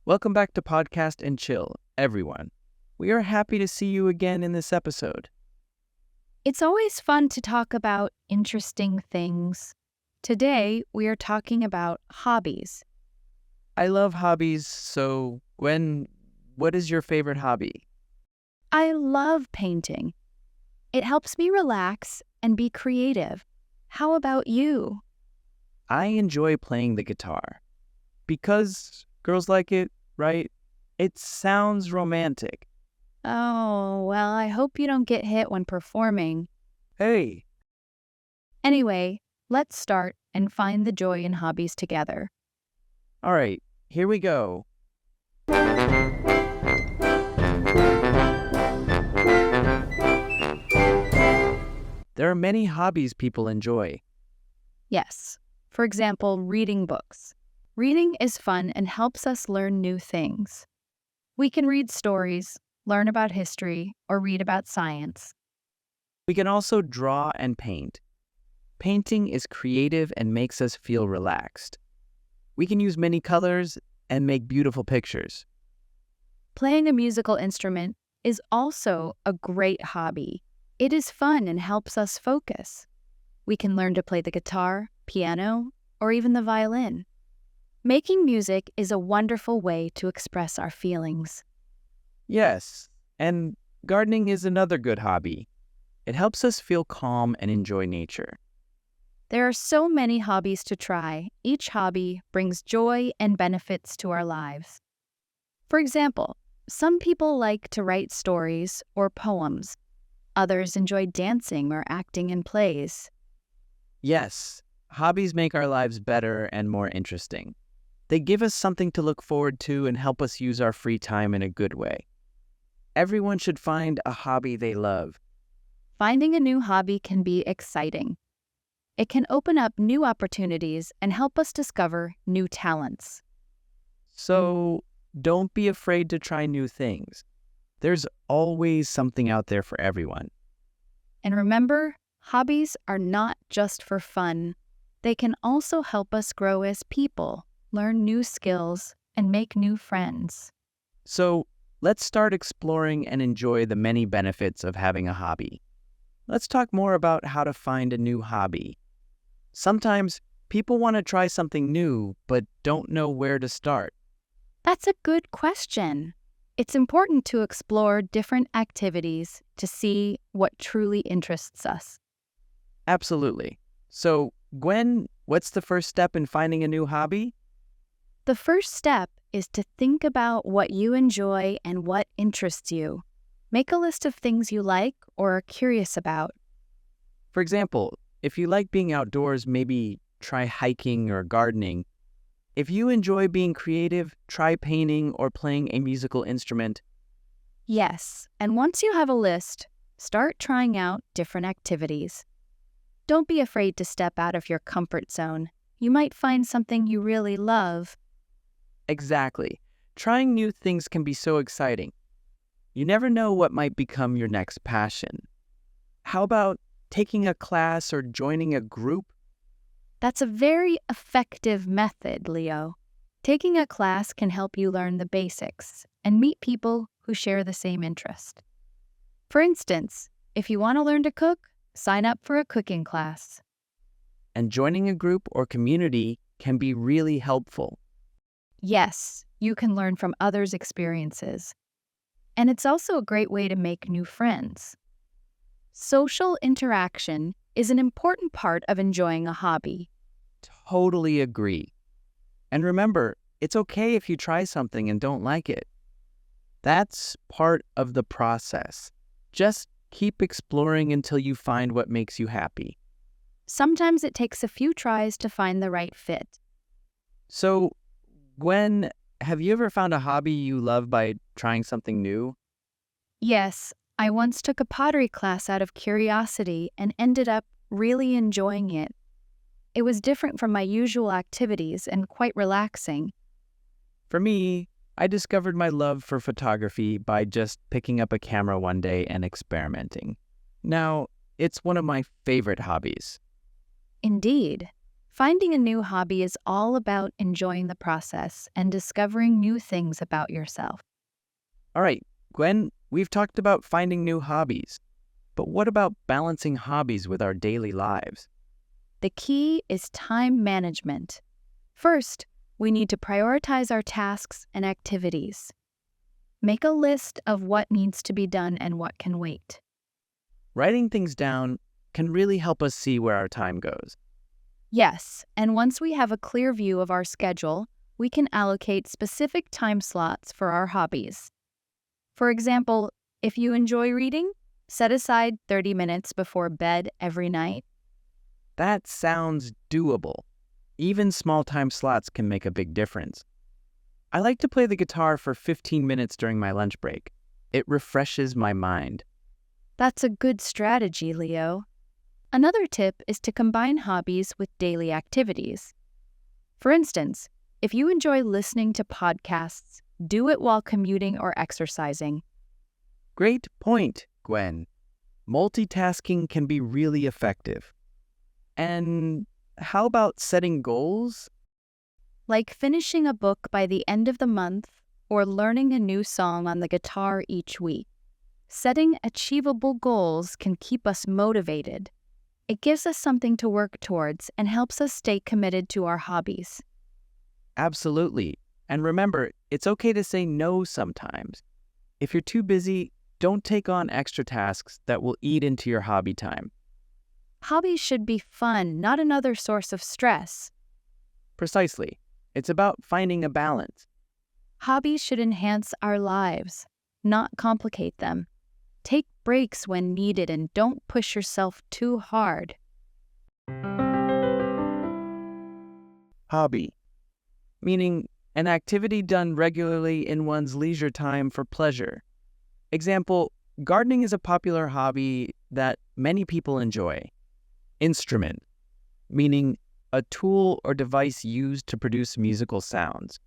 Welcome back to Podcast and Chill, everyone. We are happy to see you again in this episode. It's always fun to talk about interesting things. Today, we are talking about hobbies. I love hobbies, so Gwen, what is your favorite hobby? I love painting. It helps me relax and be creative. How about you? I enjoy playing the guitar. Because girls like it, right? It sounds romantic. Oh, well, I hope you don't get hit when performing. Hey, Anyway, let's start and find the joy in hobbies together. all right, here we go. There are many hobbies people enjoy. Yes, for example, reading books. Reading is fun and helps us learn new things. We can read stories, learn about history, or read about science. We can also draw and paint. Painting is creative and makes us feel relaxed. We can use many colors and make beautiful pictures. Playing a musical instrument is also a great hobby. It is fun and helps us focus. We can learn to play the guitar, piano, or even the violin. Making music is a wonderful way to express our feelings. Yes, and gardening is another good hobby. It helps us feel calm and enjoy nature. There are so many hobbies to try. Each hobby brings joy and benefits to our lives. For example, some people like to write stories or poems. Others enjoy dancing or acting in plays. Yes, hobbies make our lives better and more interesting. They give us something to look forward to and help us use our free time in a good way. Everyone should find a hobby they love. Finding a new hobby can be exciting. It can open up new opportunities and help us discover new talents. So don't be afraid to try new things. There's always something out there for everyone. And remember, hobbies are not just for fun. They can also help us grow as people, learn new skills, and make new friends. So let's start exploring and enjoy the many benefits of having a hobby. Let's talk more about how to find a new hobby. Sometimes people want to try something new but don't know where to start. That's a good question. It's important to explore different activities to see what truly interests us. Absolutely. So, Gwen, what's the first step in finding a new hobby? The first step is to think about what you enjoy and what interests you. Make a list of things you like or are curious about. For example, if you like being outdoors, maybe try hiking or gardening. If you enjoy being creative, try painting or playing a musical instrument. Yes, and once you have a list, start trying out different activities. Don't be afraid to step out of your comfort zone. You might find something you really love. Exactly. Trying new things can be so exciting. You never know what might become your next passion. How about taking a class or joining a group? That's a very effective method, Leo. Taking a class can help you learn the basics and meet people who share the same interest. For instance, if you want to learn to cook, sign up for a cooking class. And joining a group or community can be really helpful. Yes, you can learn from others' experiences. And it's also a great way to make new friends. Social interaction is an important part of enjoying a hobby. Totally agree. And remember, it's okay if you try something and don't like it. That's part of the process. Just keep exploring until you find what makes you happy. Sometimes it takes a few tries to find the right fit. So, Gwen, have you ever found a hobby you love by trying something new? Yes, I once took a pottery class out of curiosity and ended up really enjoying it. It was different from my usual activities and quite relaxing. For me, I discovered my love for photography by just picking up a camera one day and experimenting. Now, it's one of my favorite hobbies. Indeed, Finding a new hobby is all about enjoying the process and discovering new things about yourself. All right, Gwen, we've talked about finding new hobbies, but what about balancing hobbies with our daily lives? The key is time management. First, we need to prioritize our tasks and activities. Make a list of what needs to be done and what can wait. Writing things down can really help us see where our time goes. Yes, and once we have a clear view of our schedule, we can allocate specific time slots for our hobbies. For example, if you enjoy reading, set aside 30 minutes before bed every night. That sounds doable. Even small time slots can make a big difference. I like to play the guitar for 15 minutes during my lunch break. It refreshes my mind. That's a good strategy, Leo. Another tip is to combine hobbies with daily activities. For instance, if you enjoy listening to podcasts, do it while commuting or exercising. Great point, Gwen. Multitasking can be really effective. And how about setting goals? Like finishing a book by the end of the month or learning a new song on the guitar each week. Setting achievable goals can keep us motivated. It gives us something to work towards and helps us stay committed to our hobbies. Absolutely. And remember, it's okay to say no sometimes. If you're too busy, don't take on extra tasks that will eat into your hobby time. Hobbies should be fun, not another source of stress. Precisely. It's about finding a balance. Hobbies should enhance our lives, not complicate them. Take breaks when needed and don't push yourself too hard. Hobby, meaning an activity done regularly in one's leisure time for pleasure. Example, gardening is a popular hobby that many people enjoy. Instrument, meaning a tool or device used to produce musical sounds.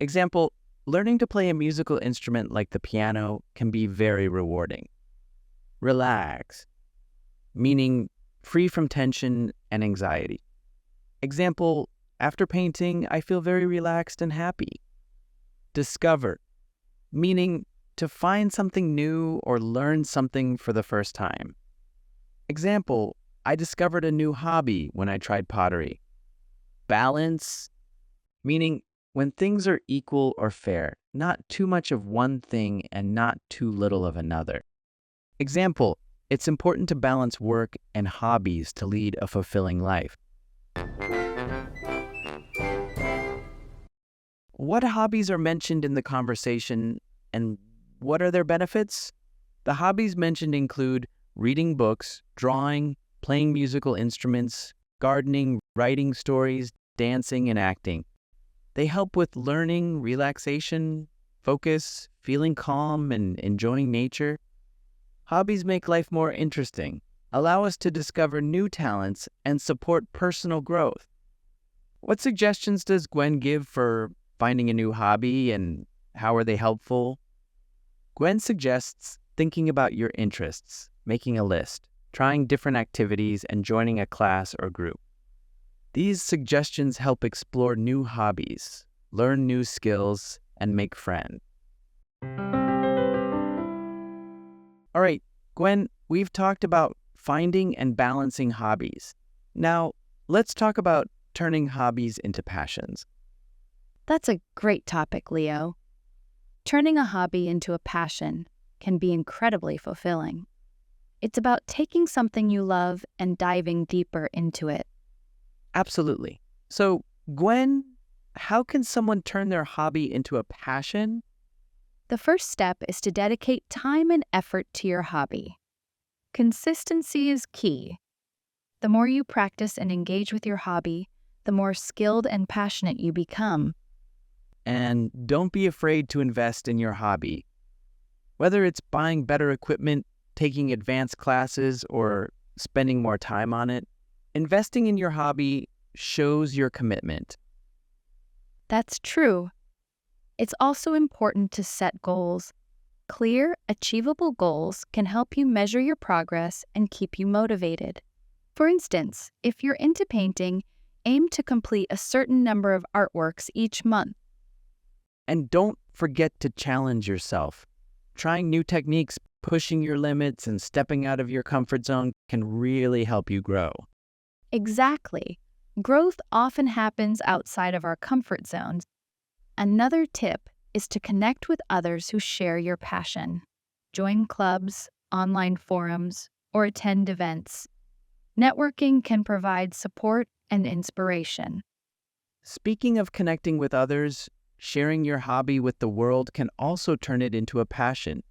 Example, learning to play a musical instrument like the piano can be very rewarding. Relax, meaning free from tension and anxiety. Example, after painting, I feel very relaxed and happy. Discover, meaning to find something new or learn something for the first time. Example, I discovered a new hobby when I tried pottery. Balance, meaning when things are equal or fair, not too much of one thing and not too little of another. Example, it's important to balance work and hobbies to lead a fulfilling life. What hobbies are mentioned in the conversation and what are their benefits? The hobbies mentioned include reading books, drawing, playing musical instruments, gardening, writing stories, dancing, and acting. They help with learning, relaxation, focus, feeling calm, and enjoying nature. Hobbies make life more interesting, allow us to discover new talents, and support personal growth. What suggestions does Gwen give for finding a new hobby and how are they helpful? Gwen suggests thinking about your interests, making a list, trying different activities, and joining a class or group. These suggestions help explore new hobbies, learn new skills, and make friends. All right, Gwen, we've talked about finding and balancing hobbies. Now, let's talk about turning hobbies into passions. That's a great topic, Leo. Turning a hobby into a passion can be incredibly fulfilling. It's about taking something you love and diving deeper into it. Absolutely. So, Gwen, how can someone turn their hobby into a passion? The first step is to dedicate time and effort to your hobby. Consistency is key. The more you practice and engage with your hobby, the more skilled and passionate you become. And don't be afraid to invest in your hobby. Whether it's buying better equipment, taking advanced classes, or spending more time on it, investing in your hobby shows your commitment. That's true. It's also important to set goals. Clear, achievable goals can help you measure your progress and keep you motivated. For instance, if you're into painting, aim to complete a certain number of artworks each month. And don't forget to challenge yourself. Trying new techniques, pushing your limits, and stepping out of your comfort zone can really help you grow. Exactly. Growth often happens outside of our comfort zones. Another tip is to connect with others who share your passion. Join clubs, online forums, or attend events. Networking can provide support and inspiration. Speaking of connecting with others, sharing your hobby with the world can also turn it into a passion.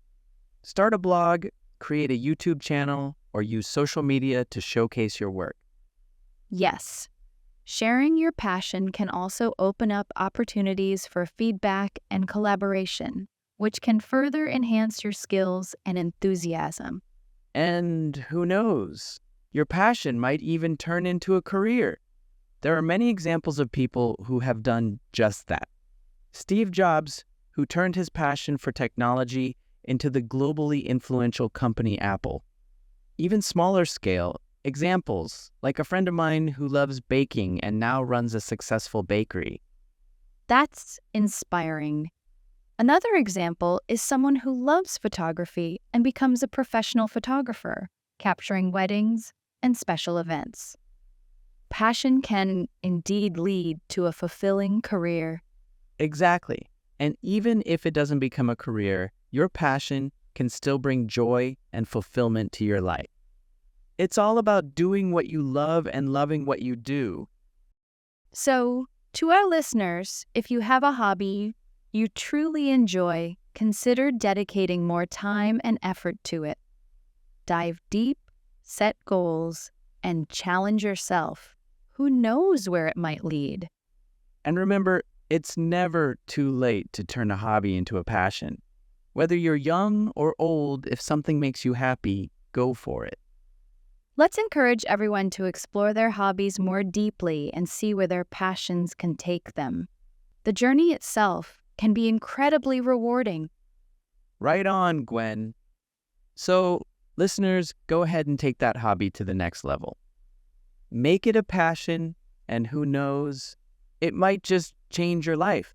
Start a blog, create a YouTube channel, or use social media to showcase your work. Yes, sharing your passion can also open up opportunities for feedback and collaboration, which can further enhance your skills and enthusiasm. And who knows, your passion might even turn into a career. There are many examples of people who have done just that. Steve Jobs, who turned his passion for technology into the globally influential company Apple. Even smaller scale examples, like a friend of mine who loves baking and now runs a successful bakery. That's inspiring. Another example is someone who loves photography and becomes a professional photographer, capturing weddings and special events. Passion can indeed lead to a fulfilling career. Exactly. And even if it doesn't become a career, your passion can still bring joy and fulfillment to your life. It's all about doing what you love and loving what you do. So, to our listeners, if you have a hobby you truly enjoy, consider dedicating more time and effort to it. Dive deep, set goals, and challenge yourself. Who knows where it might lead? And remember, it's never too late to turn a hobby into a passion. Whether you're young or old, if something makes you happy, go for it. Let's encourage everyone to explore their hobbies more deeply and see where their passions can take them. The journey itself can be incredibly rewarding. Right on, Gwen. So, listeners, go ahead and take that hobby to the next level. Make it a passion, and who knows, it might just change your life.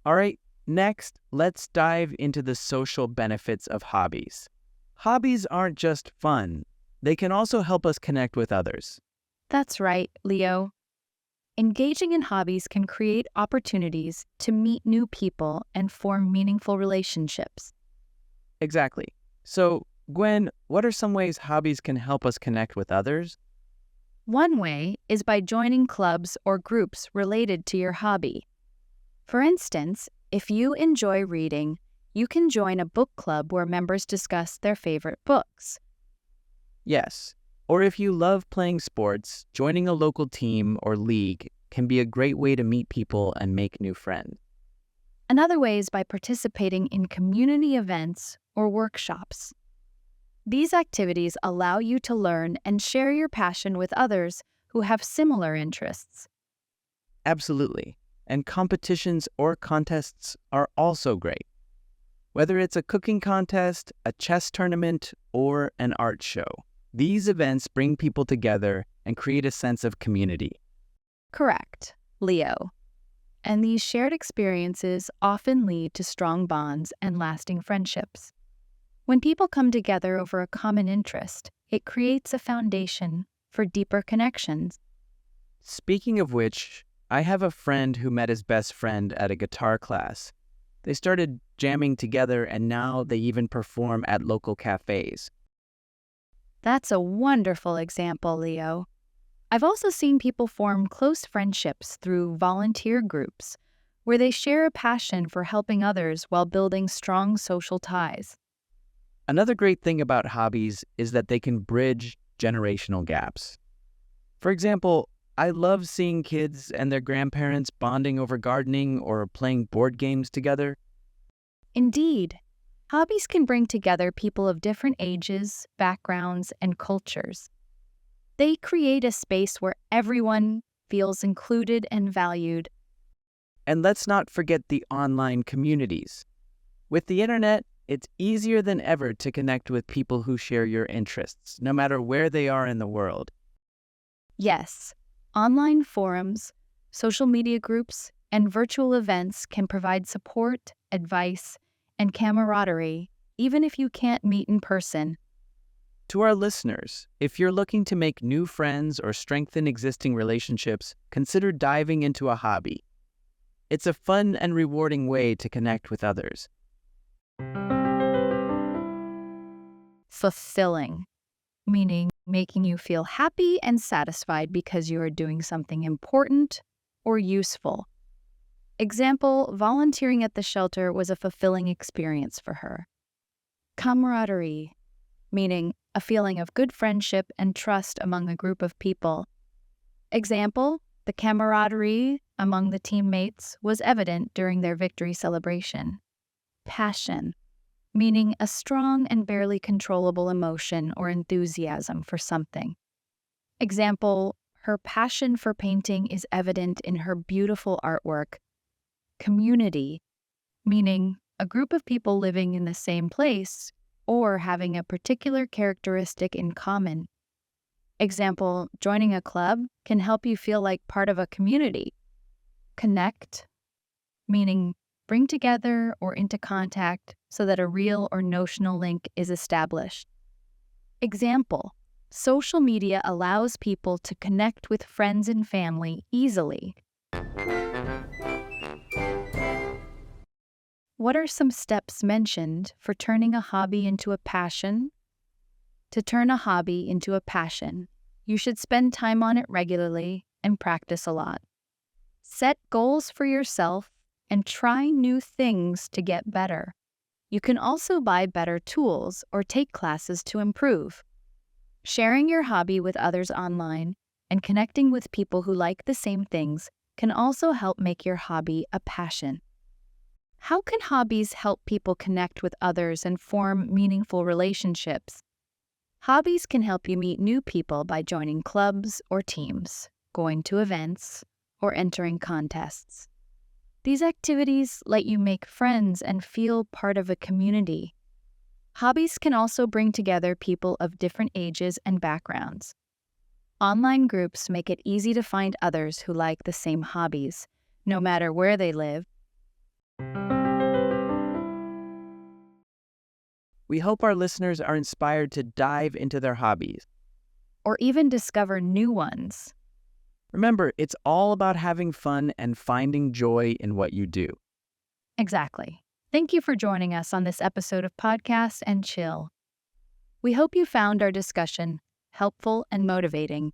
All right, next, let's dive into the social benefits of hobbies. Hobbies aren't just fun. They can also help us connect with others. That's right, Leo. Engaging in hobbies can create opportunities to meet new people and form meaningful relationships. Exactly. So, Gwen, what are some ways hobbies can help us connect with others? One way is by joining clubs or groups related to your hobby. For instance, if you enjoy reading, you can join a book club where members discuss their favorite books. Yes. Or if you love playing sports, joining a local team or league can be a great way to meet people and make new friends. Another way is by participating in community events or workshops. These activities allow you to learn and share your passion with others who have similar interests. Absolutely. And competitions or contests are also great. Whether it's a cooking contest, a chess tournament, or an art show, these events bring people together and create a sense of community. Correct, Leo. And these shared experiences often lead to strong bonds and lasting friendships. When people come together over a common interest, it creates a foundation for deeper connections. Speaking of which, I have a friend who met his best friend at a guitar class. They started jamming together and now they even perform at local cafes. That's a wonderful example, Leo. I've also seen people form close friendships through volunteer groups, where they share a passion for helping others while building strong social ties. Another great thing about hobbies is that they can bridge generational gaps. For example, I love seeing kids and their grandparents bonding over gardening or playing board games together. Indeed, hobbies can bring together people of different ages, backgrounds, and cultures. They create a space where everyone feels included and valued. And let's not forget the online communities. With the internet, it's easier than ever to connect with people who share your interests, no matter where they are in the world. Yes, Online forums, social media groups, and virtual events can provide support, advice, and camaraderie, even if you can't meet in person. To our listeners, if you're looking to make new friends or strengthen existing relationships, consider diving into a hobby. It's a fun and rewarding way to connect with others. Fulfilling, meaning making you feel happy and satisfied because you are doing something important or useful. Example, volunteering at the shelter was a fulfilling experience for her. Camaraderie, meaning a feeling of good friendship and trust among a group of people. Example, the camaraderie among the teammates was evident during their victory celebration. Passion, meaning a strong and barely controllable emotion or enthusiasm for something. Example, her passion for painting is evident in her beautiful artwork. Community, meaning a group of people living in the same place or having a particular characteristic in common. Example, joining a club can help you feel like part of a community. Connect, meaning bring together or into contact so that a real or notional link is established. Example, social media allows people to connect with friends and family easily. What are some steps mentioned for turning a hobby into a passion? To turn a hobby into a passion, you should spend time on it regularly and practice a lot. Set goals for yourself and try new things to get better. You can also buy better tools or take classes to improve. Sharing your hobby with others online and connecting with people who like the same things can also help make your hobby a passion. How can hobbies help people connect with others and form meaningful relationships? Hobbies can help you meet new people by joining clubs or teams, going to events, or entering contests. These activities let you make friends and feel part of a community. Hobbies can also bring together people of different ages and backgrounds. Online groups make it easy to find others who like the same hobbies, no matter where they live. We hope our listeners are inspired to dive into their hobbies. Or even discover new ones. Remember, it's all about having fun and finding joy in what you do. Exactly. Thank you for joining us on this episode of Podcast and Chill. We hope you found our discussion helpful and motivating.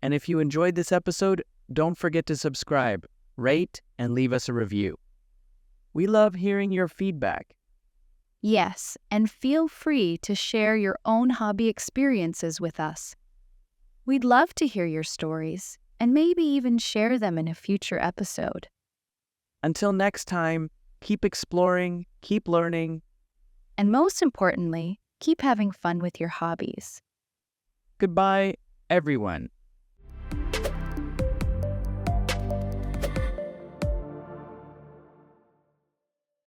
And if you enjoyed this episode, don't forget to subscribe, rate, and leave us a review. We love hearing your feedback. Yes, and feel free to share your own hobby experiences with us. We'd love to hear your stories and maybe even share them in a future episode. Until next time, keep exploring, keep learning, and most importantly, keep having fun with your hobbies. Goodbye, everyone.